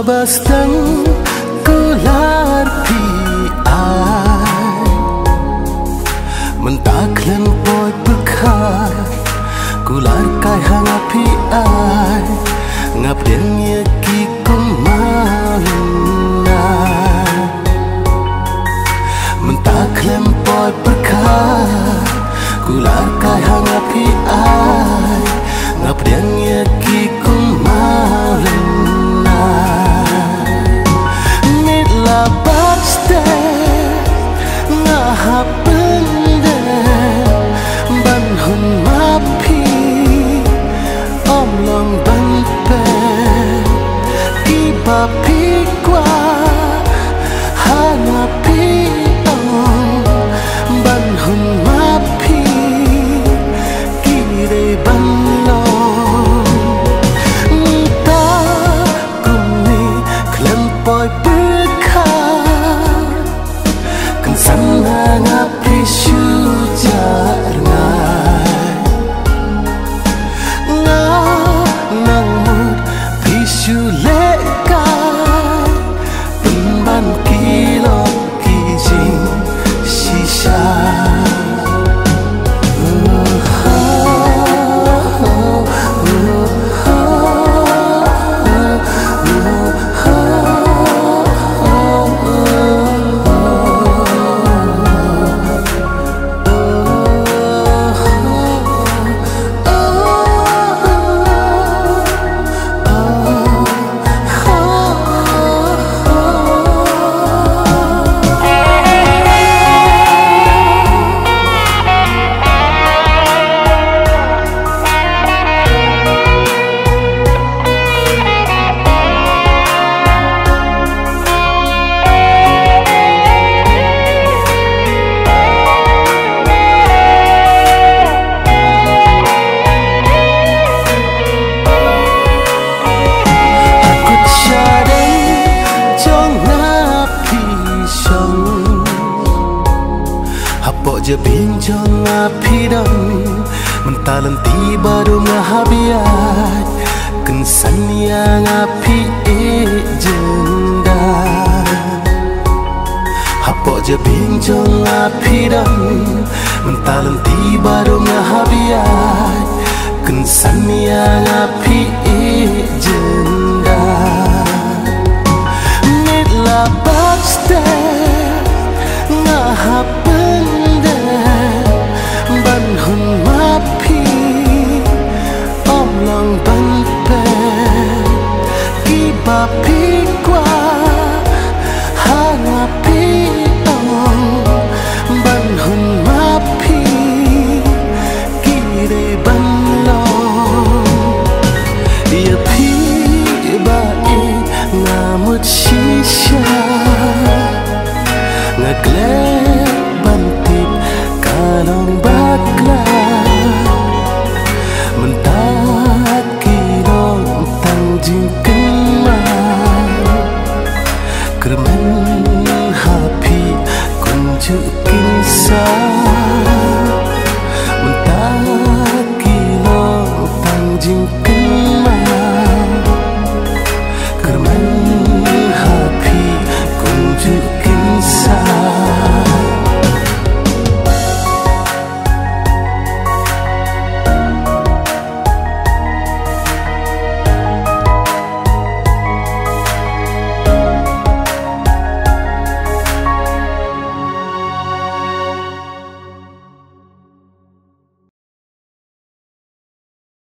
bastang kelar pi ai mentaklan poi berkar kular kai hang pi ai ngap dengnya ki kumalna mentaklan poi berkar kular kai hang pi ai ngap dengnya ki kumalna Papi qua hana pi ong ban hun ma pi ki re ban lo ta kum ni klan poi pu kha kan san na pi shu ja ngai na nang mut pi shu le je bincang api dan mentalan tiba rumah habiat kensan yang api jenda hapo je bincang api dan mentalan tiba rumah habiat kensan yang api jenda nitla bakste ngahap hun ma pi om long ban pe ki ba pi qua ha na pi ong ban hun ma pi ki re ban lo ya pi ba e na mut shisha na gle